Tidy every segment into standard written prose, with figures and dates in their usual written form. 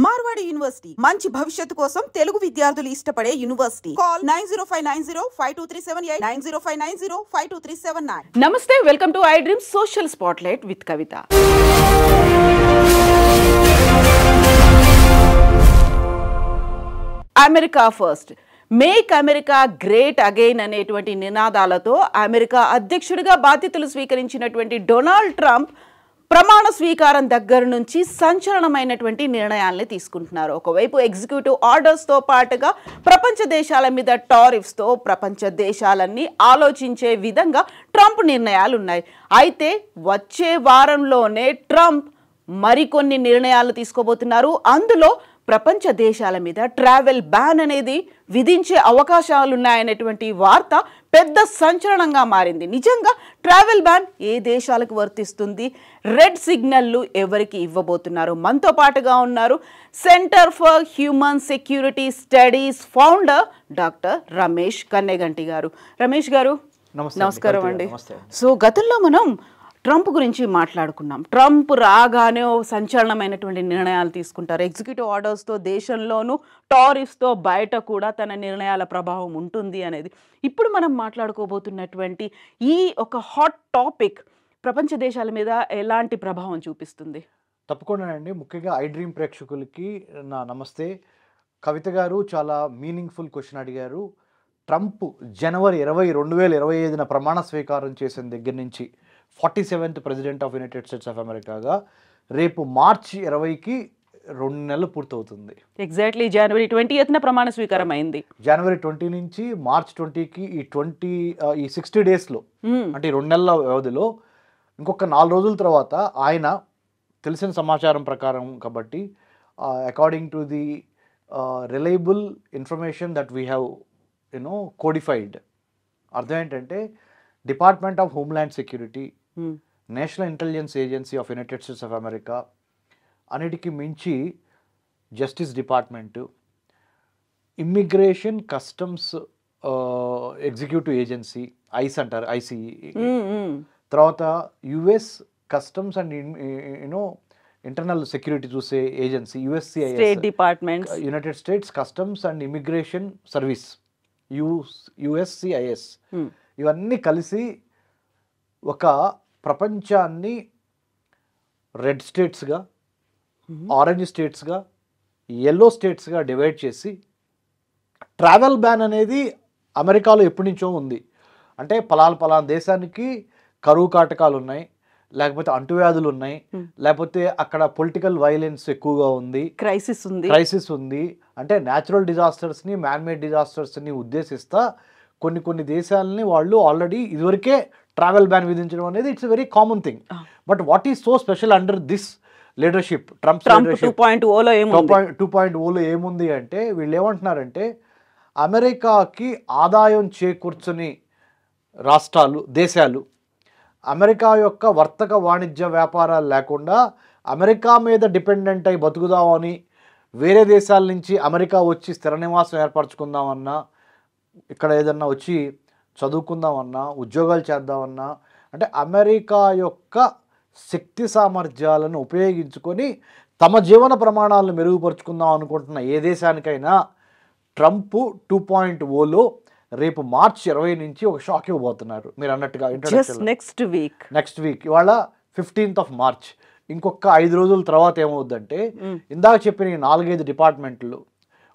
Marwadi university మంచి భవిష్యత్తు కోసం తెలుగు విద్యార్థులు ఇష్టపడే యూనివర్సిటీ. కాల్ 9059052378 9059052379. నమస్తే, welcome to I dream social spotlight with Kavitha. America first, make America great again అనేటువంటి నినాదాలతో అమెరికా అధ్యక్షుడిగా బాధ్యతలు స్వీకరించినటువంటి డొనాల్డ్ ట్రంప్ ప్రమాణ స్వీకారం దగ్గర నుంచి సంచలనమైనటువంటి నిర్ణయాల్ని తీసుకుంటున్నారు. ఒకవైపు ఎగ్జిక్యూటివ్ ఆర్డర్స్తో పాటుగా ప్రపంచ దేశాల మీద టారిఫ్స్తో ప్రపంచ దేశాలన్నీ ఆలోచించే విధంగా ట్రంప్ నిర్ణయాలు ఉన్నాయి. అయితే వచ్చే వారంలోనే ట్రంప్ మరికొన్ని నిర్ణయాలు తీసుకోబోతున్నారు. అందులో ప్రపంచ దేశాల మీద ట్రావెల్ బ్యాన్ అనేది విధించే అవకాశాలున్నాయనేటువంటి వార్త పెద్ద సంచలనంగా మారింది. నిజంగా ట్రావెల్ బ్యాన్ ఏ దేశాలకు వర్తిస్తుంది, రెడ్ సిగ్నల్లు ఎవరికి ఇవ్వబోతున్నారు? మనతో పాటుగా ఉన్నారు centre for human security studies founder doctor Ramesh Kanneganti గారు. రమేష్ గారు నమస్కారం అండి. సో గతంలో మనం ట్రంప్ గురించి మాట్లాడుకున్నాం. ట్రంప్ రాగానే సంచలనమైనటువంటి నిర్ణయాలు తీసుకుంటారు. ఎగ్జిక్యూటివ్ ఆర్డర్స్తో దేశంలోనూ టారిఫ్స్తో బయట కూడా తన నిర్ణయాల ప్రభావం ఉంటుంది అనేది. ఇప్పుడు మనం మాట్లాడుకోబోతున్నటువంటి ఈ ఒక హాట్ టాపిక్ ప్రపంచ దేశాల మీద ఎలాంటి ప్రభావం చూపిస్తుంది? తప్పకుండా అండి. ముఖ్యంగా ఐ డ్రీమ్ ప్రేక్షకులకి నా నమస్తే. కవిత గారు చాలా మీనింగ్ఫుల్ క్వశ్చన్ అడిగారు. ట్రంప్ జనవరి 20, 2025 ప్రమాణ స్వీకారం చేసిన దగ్గర నుంచి 47th president of United States of అమెరికాగా రేపు మార్చి 20కి 2 నెలలు పూర్తవుతుంది. ఎగ్జాక్ట్లీ జనవరి 20న ప్రమాణ స్వీకారం అయింది. జనవరి 20 నుంచి మార్చ్ 20కి ఈ 60 డేస్లో అంటే 2 నెలల వ్యవధిలో ఇంకొక 4 రోజుల తర్వాత ఆయన తెలిసిన సమాచారం ప్రకారం కాబట్టి according to the reliable information that we have codified, అర్థం ఏంటంటే department of homeland security, national intelligence agency of United States of America, అన్నిటికీ మించి justice department, immigration customs executive agency ICE అంటారు, ఐసీఈ, తర్వాత US customs and internal security చూసే agency USCIS department, United States customs and immigration service USCIS, ఇవన్నీ కలిసి ఒక ప్రపంచాన్ని red స్టేట్స్గా, ఆరెంజ్ స్టేట్స్గా, ఎల్లో స్టేట్స్గా డివైడ్ చేసి ట్రావెల్ బ్యాన్ అనేది అమెరికాలో ఎప్పటి నుంచో ఉంది. అంటే పలానా దేశానికి కరువు కాటకాలు ఉన్నాయి, లేకపోతే అంటువ్యాధులు ఉన్నాయి, లేకపోతే అక్కడ పొలిటికల్ వైలెన్స్ ఎక్కువగా ఉంది, క్రైసిస్ ఉంది అంటే న్యాచురల్ డిజాస్టర్స్ని, మ్యాన్మేడ్ డిజాస్టర్స్ని ఉద్దేశిస్తా కొన్ని దేశాలని వాళ్ళు ఆల్రెడీ ఇదివరకే ట్రావెల్ బ్యాన్ విధించడం అనేది it's very common thing. But what is so special under this leadership, Trump 2.0లో ఏముంది అంటే వీళ్ళు ఏమంటున్నారంటే అమెరికాకి ఆదాయం చేకూర్చని రాష్ట్రాలు, దేశాలు, అమెరికా యొక్క వర్తక వాణిజ్య వ్యాపారాలు లేకుండా అమెరికా మీద డిపెండెంట్ అయి బతుకుదామని వేరే దేశాల నుంచి అమెరికా వచ్చి స్థిర నివాసం ఏర్పరచుకుందామన్నా, ఇక్కడ ఏదన్నా వచ్చి చదువుకుందామన్నా, ఉద్యోగాలు చేద్దామన్నా, అంటే అమెరికా యొక్క శక్తి సామర్థ్యాలను ఉపయోగించుకొని తమ జీవన ప్రమాణాలను మెరుగుపరుచుకుందాం అనుకుంటున్న ఏ దేశానికైనా ట్రంప్ 2.0లో రేపు మార్చి 20 నుంచి ఒక షాక్ ఇవ్వబోతున్నారు. మీరు అన్నట్టుగా నెక్స్ట్ వీక్ ఇవాళ 15th of March, ఇంకొక 5 రోజుల తర్వాత ఏమవుద్దంటే ఇందాక చెప్పిన 4-5 డిపార్ట్మెంట్లు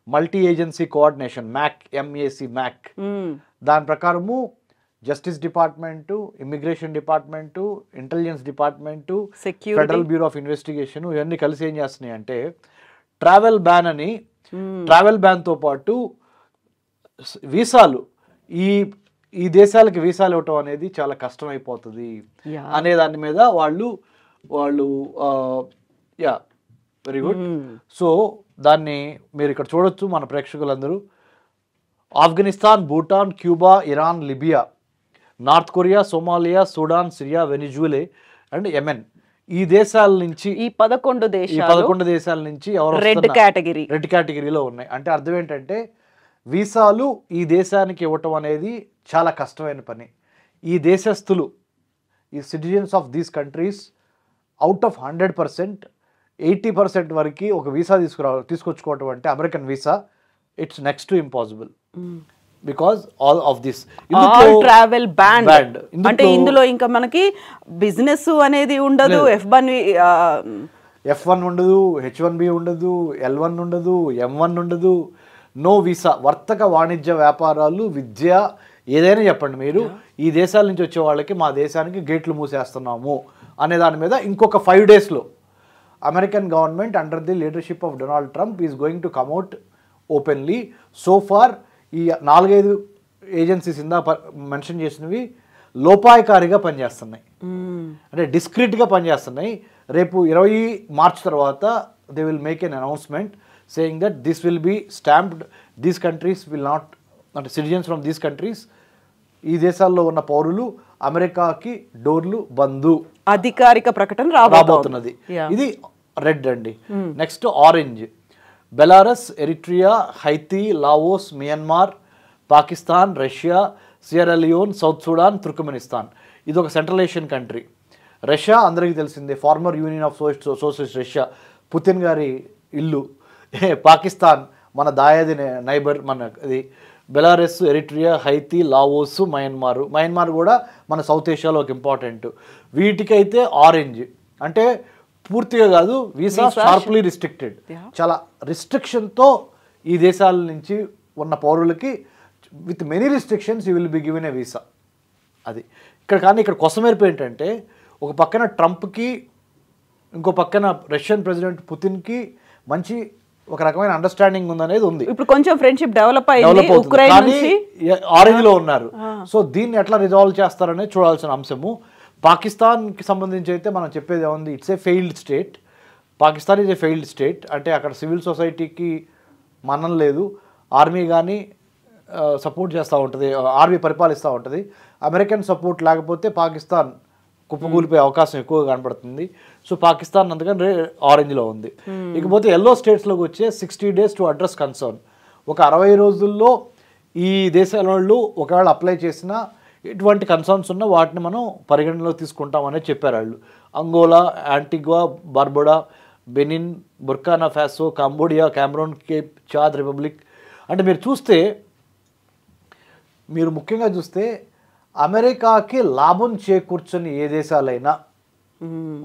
మల్టీ ఏజెన్సీ కోఆర్డినేషన్ మ్యాక్ దాని ప్రకారము justice department, immigration department, intelligence department, federal bureau of investigation ఇవన్నీ కలిసి ఏం చేస్తున్నాయి అంటే ట్రావెల్ బ్యాన్తో పాటు వీసాలు, ఈ దేశాలకి వీసాలు ఇవ్వటం అనేది చాలా కష్టమైపోతుంది అనే దాని మీద వాళ్ళు వెరీ గుడ్. సో దాన్ని మీరు ఇక్కడ చూడొచ్చు మన ప్రేక్షకులందరూ. Afghanistan, Bhutan, Cuba, Iran, Libya, North Korea, Somalia, Sudan, Syria, Venezuela and Yemen, ఈ దేశాల నుంచి ఈ 11 దేశాల నుంచి ఎవరు రెడ్ కేటగిరీలో ఉన్నాయి. అంటే అర్థం ఏంటంటే వీసాలు ఈ దేశానికి ఇవ్వటం అనేది చాలా కష్టమైన పని. ఈ దేశస్థులు, ఈ citizens of these countries out of 100% 80% వరకు ఒక వీసా తీసుకొచ్చుకోవటం అంటే American visa it's next to impossible because all of this all travel band అంటే ఇందులో ఇంకా మనకి బిజినెస్ అనేది ఉండదు, F1 ఉండదు, H1B ఉండదు, L1 ఉండదు, M1 ఉండదు, నో వీసా. వర్తక వాణిజ్య వ్యాపారాలు, విద్య, ఏదైనా చెప్పండి మీరు, ఈ దేశాల నుంచి వచ్చే వాళ్ళకి మా దేశానికి గేట్లు మూసేస్తున్నాము అనే దాని మీద ఇంకొక 5 daysలో American government under the leadership of Donald Trump is going to come at openly. So far ఈ 4-5 ఏజెన్సీస్ ఇందా మెన్షన్ చేసినవి లోపాయకారిగా పనిచేస్తున్నాయి, అంటే డిస్క్రీట్గా పనిచేస్తున్నాయి. రేపు 20 March తర్వాత they will make an announcement saying that this will be stamped, these countries will not, అంటే citizens from these countries, ఈ దేశాల్లో ఉన్న పౌరులు అమెరికాకి డోర్లు బందు, అధికారిక ప్రకటన రాబోతున్నది. ఇది రెడ్ అండి. Next orange, Belarus, Eritrea, Haiti, Laos, Myanmar, Pakistan, Russia, Sierra Leone, South Sudan, Turkmenistan. ఇది ఒక సెంట్రల్ ఏషియన్ కంట్రీ. రష్యా అందరికీ తెలిసిందే, former union of socialist Russia, Putin గారి ఇల్లు. పాకిస్తాన్ మన దాయాది నైబర్ మనది. Belarus, Eritrea, Haiti, Laos, Myanmar కూడా మన సౌత్ ఏషియాలో ఒక ఇంపార్టెంట్. వీటికైతే ఆరెంజ్ అంటే పూర్తిగా కాదు, వీసా షార్ప్లీ రిస్ట్రిక్టెడ్, చాలా రిస్ట్రిక్షన్తో ఈ దేశాల నుంచి ఉన్న పౌరులకి with many restrictions you will be given a visa. అది ఇక్కడ. కానీ ఇక్కడ కొసమెరుపు ఏంటంటే, ఒక పక్కన ట్రంప్కి, ఇంకో పక్కన రష్యన్ ప్రెసిడెంట్ పుతిన్కి మంచి ఒక రకమైన అండర్స్టాండింగ్ ఉందనేది ఉంది. ఇప్పుడు కొంచెం ఫ్రెండ్షిప్ డెవలప్ అయింది, ఆరెంజ్లో ఉన్నారు. సో దీన్ని ఎట్లా రిజాల్వ్ చేస్తారనేది చూడాల్సిన అంశము. పాకిస్తాన్కి సంబంధించి అయితే మనం చెప్పేది ఏముంది, it's a failed state. Pakistan is a failed state, అంటే అక్కడ సివిల్ సొసైటీకి మన్నం లేదు, ఆర్మీ కానీ సపోర్ట్ చేస్తూ ఉంటుంది, ఆర్మీ పరిపాలిస్తూ ఉంటుంది. అమెరికన్ సపోర్ట్ లేకపోతే పాకిస్తాన్ కుప్పకూలిపోయే అవకాశం ఎక్కువగా కనపడుతుంది. సో పాకిస్తాన్ అందుకని ఆరెంజ్లో ఉంది. ఇకపోతే ఎల్లో స్టేట్స్లోకి వచ్చే 60 days టు అడ్రస్ కన్సర్న్. ఒక 60 రోజుల్లో ఈ దేశాల వాళ్ళు ఒకవేళ అప్లై చేసినా ఎటువంటి కన్సర్న్స్ ఉన్నా వాటిని మనం పరిగణనలో తీసుకుంటామని చెప్పారు వాళ్ళు. Angola, Antigua, Barbuda, Benin, Burkina Faso, Cambodia, Cameron, Cape Chad republic. అంటే మీరు ముఖ్యంగా చూస్తే అమెరికాకి లాభం చేకూర్చని ఏ దేశాలైనా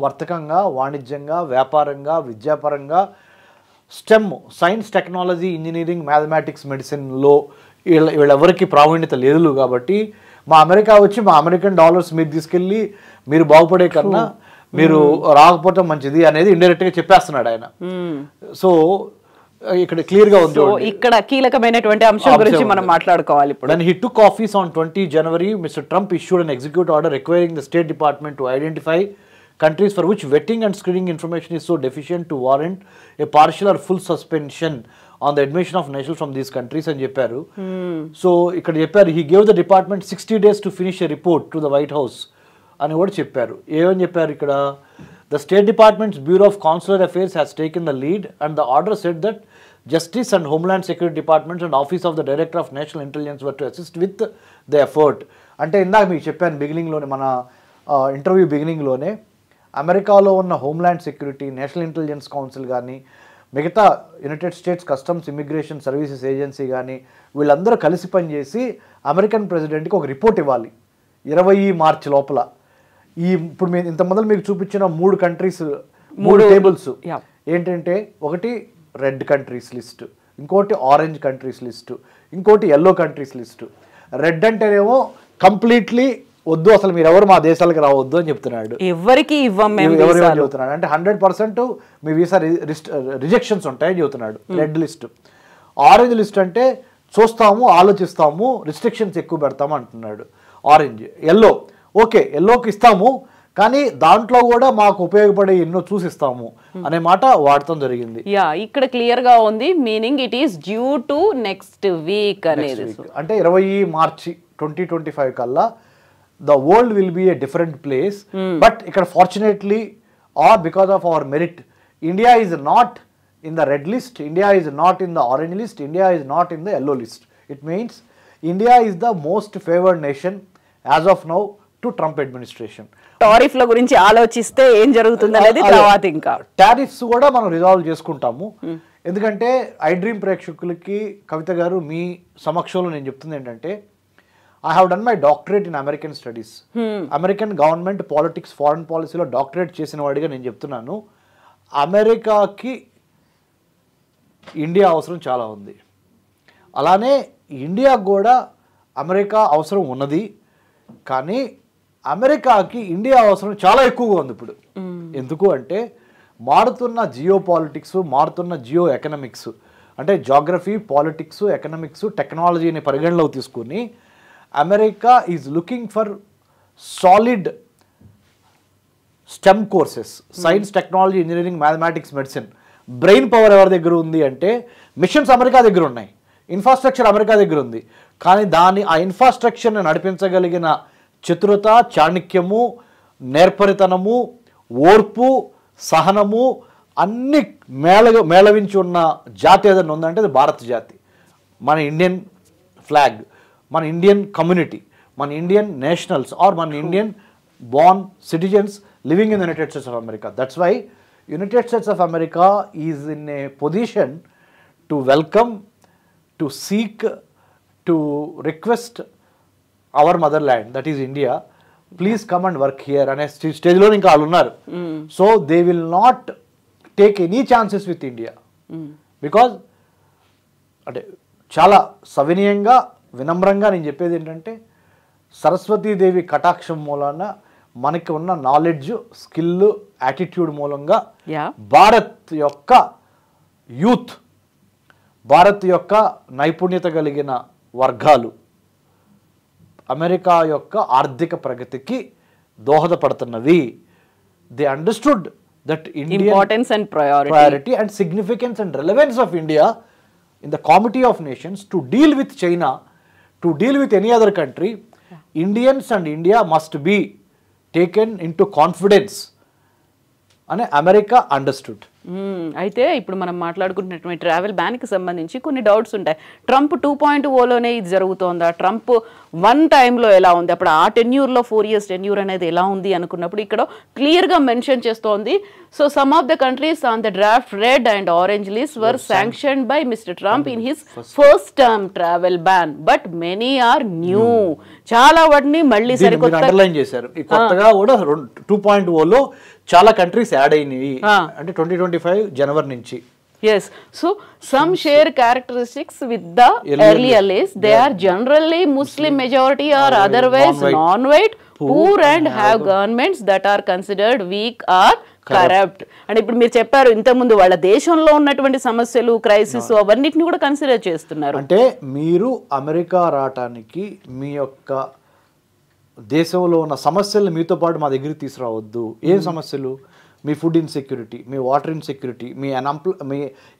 వర్తకంగా, వాణిజ్యంగా, వ్యాపారంగా, విద్యాపరంగా, STEM, science, technology, engineering, mathematics, మెడిసిన్లో వీళ్ళెవరికి ప్రావీణ్యత లేదు. కాబట్టి మా అమెరికా వచ్చి మా అమెరికన్ డాలర్స్ మీరు తీసుకెళ్ళి మీరు బాగుపడే కన్నా మీరు రాకపోవటం మంచిది అనేది ఇండైరెక్ట్గా చెప్పేస్తున్నాడు ఆయన. సో ఇక్కడ క్లియర్గా ఉంది. ఇక్కడ కీలకమైనటువంటి అంశం గురించి మనం మాట్లాడుకోవాలి ఇప్పుడు. When he took office on 20 January, Mr. Trump issued an executive order requiring the State Department to identify countries for which vetting and screening information is so deficient to warrant a partial or full suspension on the admission of nationals from these countries అని చెప్పారు. So ఇక్కడ చెప్పారు, he gave the department 60 days to finish a report to the White House అని కూడా చెప్పారు. ఏమని చెప్పారు ఇక్కడ, the State Department's Bureau of Consular Affairs has taken the lead and the order said that Justice and Homeland Security Departments and Office of the Director of National Intelligence were to assist with the effort. అంటే ఇందాక మీకు చెప్పాను బిగినింగ్లోనే, మన interview బిగినింగ్లోనే, అమెరికాలో ఉన్న homeland security, national intelligence council కానీ, మిగతా United States customs immigration services agency కానీ వీళ్ళందరూ కలిసి పనిచేసి అమెరికన్ ప్రెసిడెంట్కి ఒక రిపోర్ట్ ఇవ్వాలి 20 March లోపల. ఇప్పుడు మేము ఇంత మొదలు మీకు చూపించిన 3 కంట్రీస్, 3 టేబుల్స్ ఏంటంటే, ఒకటి రెడ్ కంట్రీస్ లిస్టు, ఇంకోటి ఆరెంజ్ కంట్రీస్ లిస్టు, ఇంకోటి ఎల్లో కంట్రీస్ లిస్టు. రెడ్ అంటేనేమో కంప్లీట్లీ వద్దు, అసలు మీరు ఎవరు మా దేశాలకు రావద్దు అని చెప్తున్నాడు, ఎవరికి చెబుతున్నాడు. అంటే 100% మీ వీసా రిజెక్షన్స్ ఉంటాయని చెబుతున్నాడు రెడ్ లిస్ట్. ఆరెంజ్ లిస్ట్ అంటే చూస్తాము, ఆలోచిస్తాము, రిస్ట్రిక్షన్స్ ఎక్కువ పెడతాము అంటున్నాడు ఆరెంజ్. ఎల్లో ఓకే, ఎల్లోకి ఇస్తాము కానీ దాంట్లో కూడా మాకు ఉపయోగపడే ఎన్నో చూసిస్తాము అనే మాట వాడటం జరిగింది. ఇక్కడ క్లియర్ గా ఉంది, meaning it is due to next week అనేది. అంటే 20 March 2025 కల్లా the world will be a different place. But ikkada fortunately or because of our merit, India is not in the red list, India is not in the orange list, India is not in the yellow list. It means India is the most favored nation as of now to Trump administration. టారిఫ్ల గురించి ఆలోచిస్తే ఏం జరుగుతుంది అనేది తర్వాత ఇంకా tariffs కూడా మనం రిజాల్వ్ చేసుకుంటాము. ఎందుకంటే ఐ డ్రీమ్ ప్రేక్షకులకి కవిత గారు మీ సమక్షంలో నేను చెప్తుంది ఏంటంటే, I have done my doctorate in American studies. American government politics foreign పాలసీలో డాక్టరేట్ చేసిన వాడిగా నేను చెప్తున్నాను, అమెరికాకి ఇండియా అవసరం చాలా ఉంది. అలానే ఇండియా కూడా అమెరికా అవసరం ఉన్నది. కానీ అమెరికాకి ఇండియా అవసరం చాలా ఎక్కువగా ఉంది ఇప్పుడు. ఎందుకు అంటే మారుతున్న జియో పాలిటిక్స్, మారుతున్న జియో ఎకనామిక్స్, అంటే జాగ్రఫీ, పాలిటిక్స్, ఎకనామిక్స్, టెక్నాలజీని పరిగణలోకి తీసుకుని America is looking for solid stem courses, science, technology, engineering, mathematics, medicine. Brain power ఎవరి దగ్గర ఉంది అంటే మిషన్స్ అమెరికా దగ్గర ఉన్నాయి, ఇన్ఫ్రాస్ట్రక్చర్ అమెరికా దగ్గర ఉంది. కానీ ఆ ఇన్ఫ్రాస్ట్రక్చర్ని నడిపించగలిగిన చతురత, చాణక్యము, నేర్పరితనము, ఓర్పు, సహనము అన్ని మేళవించి ఉన్న జాతి ఏదైనా ఉందంటే అది భారత జాతి. మన ఇండియన్ ఫ్లాగ్, మన ఇండియన్ కమ్యూనిటీ, మన ఇండియన్ నేషనల్స్ ఆర్ మన Indian born citizens living in the United States of America. That's why United States of America is in a position to welcome, to seek, to request our motherland, that is India, please come and work here. And stage lo inka allu unnaru. So they will not take any chances with India because అంటే చాలా సవినయంగా వినమ్రంగా నేను చెప్పేది ఏంటంటే సరస్వతీదేవి కటాక్షం మూలాన మనకి ఉన్న నాలెడ్జ్, స్కిల్, యాటిట్యూడ్ మూలంగా భారత్ యొక్క యూత్, భారత్ యొక్క నైపుణ్యత కలిగిన వర్గాలు అమెరికా యొక్క ఆర్థిక ప్రగతికి దోహదపడుతున్నవి. They understood that Indian importance and priority and significance and relevance of India in the Committee of Nations to deal with China, to deal with any other country. Indians and India must be taken into confidence అని America understood. అయితే ఇప్పుడు మనం మాట్లాడుకుంటున్నటువంటి travel బ్యాన్కి సంబంధించి కొన్ని doubts ఉంటాయి. Trump 2.0లోనే ఇది జరుగుతోందా, Trump 1 టైంలో ఎలా ఉంది, అప్పుడు ఆ టెన్యూర్లో 4 years టెన్యూర్ అనేది ఎలా ఉంది అనుకున్నప్పుడు ఇక్కడ క్లియర్గా మెన్షన్ చేస్తోంది. So some of the countries on the draft red and orange list were sanctioned by mister Trump in his first term travel ban but many are new. చాలా వాటిని మళ్ళీ సరికొత్త అండర్లైన్ చేశారు. కొత్తగా కూడా 2.0లో చాలా కంట్రీస్ యాడ్ అయినాయి, అంటే 2025 జనవరి నుంచి. Yes, so some share characteristics with the earlier list. They are generally Muslim majority or otherwise non-white, poor and have governments that are considered weak or corrupt. And ఇప్పుడు మీరు చెప్పారు ఇంతకుముందు వాళ్ళ దేశంలో ఉన్నటువంటి సమస్యలు, క్రైసిస్ అవన్నిటిని కూడా కన్సిడర్ చేస్తున్నారు. అంటే మీరు అమెరికా రావటానికి మీ యొక్క దేశంలో ఉన్న సమస్యలు మీతో పాటు మా దగ్గరికి తీసుకురావద్దు. ఏం సమస్యలు? మీ ఫుడ్ ఇన్సెక్యూరిటీ, మీ వాటర్ ఇన్సెక్యూరిటీ, మీ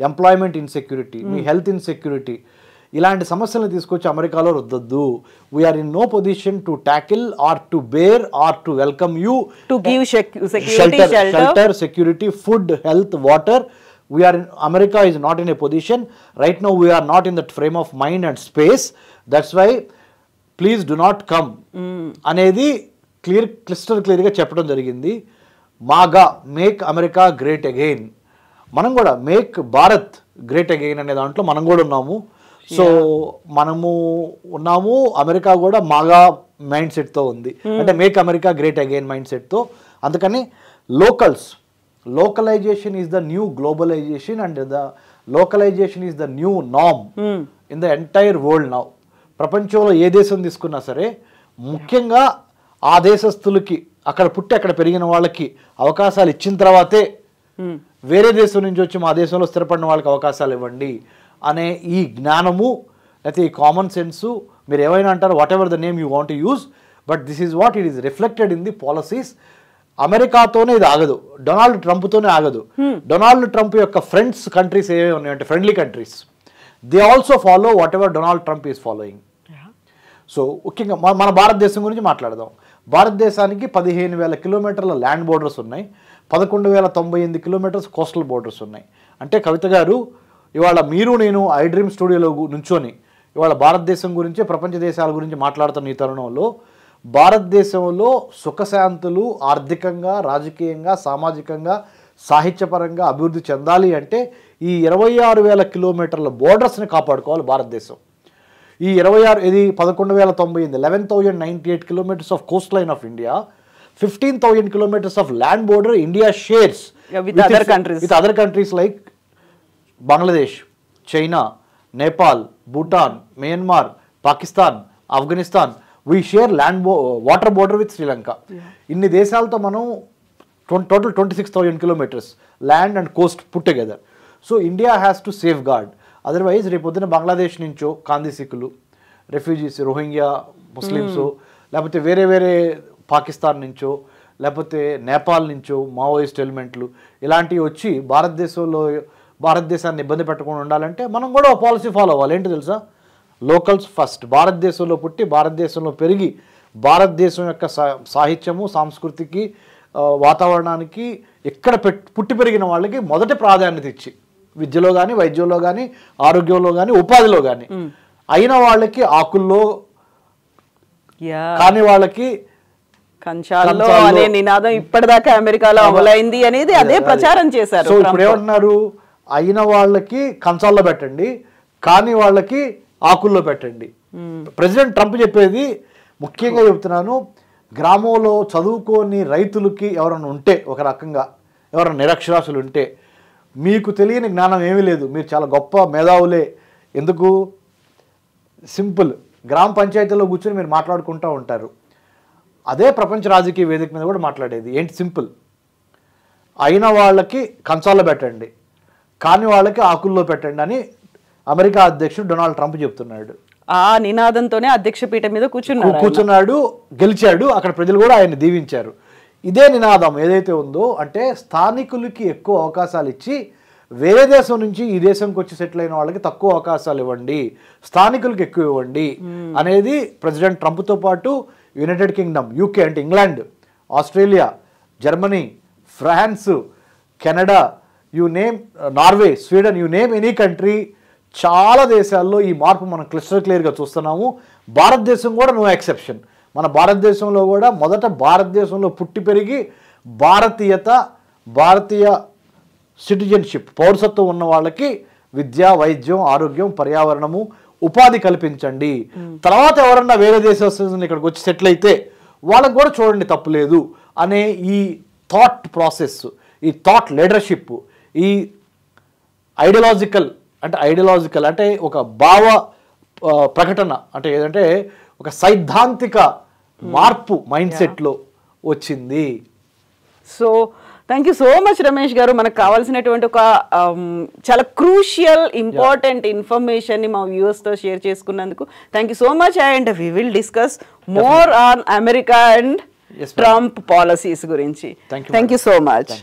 ఎంప్లాయ్మెంట్ ఇన్సెక్యూరిటీ, మీ హెల్త్ ఇన్సెక్యూరిటీ, ఇలాంటి సమస్యలను తీసుకొచ్చి అమెరికాలో రుద్దద్దు. We are in no position to tackle or to bear or to welcome you, to give shelter, security, food, health, water. America is not in a position right now. We are not in that frame of mind and space. That's why please do not come అనేది క్లియర్గా చెప్పడం జరిగింది. మాగా make America great again, మనం కూడా make Bharat great again అనే దాంట్లో మనం కూడా ఉన్నాము. సో మనము ఉన్నాము, అమెరికా కూడా మాగా మైండ్ సెట్తో ఉంది, అంటే make America great again mind సెట్తో. అందుకని localization is the new globalization and the localization is the new norm in the entire world now. ప్రపంచంలో ఏ దేశం తీసుకున్నా సరే ముఖ్యంగా ఆ దేశస్తులకి, అక్కడ పుట్టి అక్కడ పెరిగిన వాళ్ళకి అవకాశాలు ఇచ్చిన తర్వాతే వేరే దేశం నుంచి వచ్చి మా దేశంలో స్థిరపడిన వాళ్ళకి అవకాశాలు ఇవ్వండి అనే ఈ జ్ఞానము, లేకపోతే ఈ కామన్ సెన్సు, మీరు ఏమైనా అంటారు, whatever the name you want to use, but this is what it is reflected in the policies. అమెరికాతోనే ఇది ఆగదు, డొనాల్డ్ ట్రంప్తోనే ఆగదు. డొనాల్డ్ ట్రంప్ యొక్క ఫ్రెండ్స్ కంట్రీస్ ఏవే ఉన్నాయంటే friendly countries, they also follow whatever Donald Trump is following. So ముఖ్యంగా మన భారతదేశం గురించి మాట్లాడదాం. భారతదేశానికి 15,000 కిలోమీటర్ల ల్యాండ్ బోర్డర్స్ ఉన్నాయి, 11,098 కిలోమీటర్స్ కోస్టల్ బోర్డర్స్ ఉన్నాయి. అంటే కవిత గారు, ఇవాళ మీరు నేను ఐ డ్రీమ్ స్టూడియోలో నుంచొని ఇవాళ భారతదేశం గురించి, ప్రపంచ దేశాల గురించి మాట్లాడుతున్న ఈ తరుణంలో భారతదేశంలో సుఖశాంతులు ఆర్థికంగా, రాజకీయంగా, సామాజికంగా, సాహిత్యపరంగా అభివృద్ధి చెందాలి అంటే ఈ 26,000 కిలోమీటర్ల బోర్డర్స్ని కాపాడుకోవాలి భారతదేశం. ఈ 11,098 11,098 kilometres of Coast line of India, 15,000 kilometers of land border India shares with other countries like Bangladesh, China, Nepal, Bhutan, Myanmar, Pakistan, Afghanistan. We share water border with Sri Lanka. Inni deshalto manam total 26,000 kilometers land and coast put together. So India has to safeguard. Otherwise repodina Bangladesh nuncho Kandi Sikhulu, refugees, Rohingya Muslims, లేకపోతే వేరే పాకిస్తాన్ నుంచో లేకపోతే నేపాల్ నుంచో Maoist ఎలిమెంట్లు ఇలాంటివి వచ్చి భారతదేశాన్ని ఇబ్బంది పెట్టకుండా ఉండాలంటే మనం కూడా ఒక పాలసీ ఫాలో అవ్వాలి. ఏంటి తెలుసా? Locals first. భారతదేశంలో పుట్టి భారతదేశంలో పెరిగి భారతదేశం యొక్క సాహిత్యము, సంస్కృతికి, వాతావరణానికి ఎక్కడ పుట్టి పెరిగిన వాళ్ళకి మొదటి ప్రాధాన్యత ఇచ్చి విద్యలో కానీ, వైద్యంలో కానీ, ఆరోగ్యంలో కానీ, ఉపాధిలో కానీ అయిన వాళ్ళకి ఆకుల్లో, కాని వాళ్ళకి కంచాల్లో అనే నినాదం ఇప్పటిదాకా అమెరికాలో అమలైంది అనేది అదే ప్రచారం చేశారు. సో ఇప్పుడు ఏమంటున్నారు? అయిన వాళ్ళకి కంచాల్లో పెట్టండి, కాని వాళ్ళకి ఆకుల్లో పెట్టండి. ప్రెసిడెంట్ ట్రంప్ చెప్పేది ముఖ్యంగా చెప్తున్నాను, గ్రామంలో చదువుకోని రైతులకి ఎవరైనా ఉంటే, ఒక రకంగా ఎవరైనా నిరక్షరాస్యులు ఉంటే, మీకు తెలియని జ్ఞానం ఏమీ లేదు, మీరు చాలా గొప్ప మేధావులే. ఎందుకు? సింపుల్. గ్రామ పంచాయతీలో కూర్చొని మీరు మాట్లాడుకుంటూ ఉంటారు. అదే ప్రపంచ రాజకీయ వేదిక మీద కూడా మాట్లాడేది. ఏంటి? సింపుల్. అయిన వాళ్ళకి కంచాల్లో పెట్టండి, కాని వాళ్ళకి ఆకుల్లో పెట్టండి అని అమెరికా అధ్యక్షుడు డొనాల్డ్ ట్రంప్ చెప్తున్నాడు. ఆ నినాదంతోనే అధ్యక్ష పీఠం మీద కూర్చున్నాడు, గెలిచాడు. అక్కడ ప్రజలు కూడా ఆయన దీవించారు. ఇదే నినాదం ఏదైతే ఉందో, అంటే స్థానికులకి ఎక్కువ అవకాశాలు ఇచ్చి వేరే దేశం నుంచి ఈ దేశంకి వచ్చి సెటిల్ అయిన వాళ్ళకి తక్కువ అవకాశాలు ఇవ్వండి, స్థానికులకి ఎక్కువ ఇవ్వండి అనేది ప్రెసిడెంట్ ట్రంప్తో పాటు యునైటెడ్ కింగ్డమ్, యూకే అంటే England, Australia, Germany, France, Canada, you name, Norway, Sweden, you name any country, చాలా దేశాల్లో ఈ మార్పు మనం క్లియర్గా చూస్తున్నాము. భారతదేశం కూడా నో ఎక్సెప్షన్. మన భారతదేశంలో కూడా మొదట భారతదేశంలో పుట్టి పెరిగి భారతీయ సిటిజన్షిప్, పౌరసత్వం ఉన్న వాళ్ళకి విద్య, వైద్యం, ఆరోగ్యం, పర్యావరణము, ఉపాధి కల్పించండి. తర్వాత ఎవరన్నా వేరే దేశస్తులు ఇక్కడికి వచ్చి సెటిల్ అయితే వాళ్ళకి కూడా చూడండి, తప్పులేదు అనే ఈ థాట్ ప్రాసెస్, ఈ థాట్ లీడర్షిప్, ఈ ఐడియాలజికల్ అంటే ఒక భావ ప్రకటన, అంటే ఏదంటే ఒక సైద్ధాంతిక మార్పు మైండ్ సెట్లో వచ్చింది. So thank you so much Ramesh గారు. మనకు కావాల్సినటువంటి ఒక చాలా క్రూషియల్ ఇంపార్టెంట్ ఇన్ఫర్మేషన్ ని మా వ్యూవర్స్ తో షేర్ చేసుకున్నందుకు thank you so much. And we will discuss more on America and Trump policies గురించి. Thank you so much.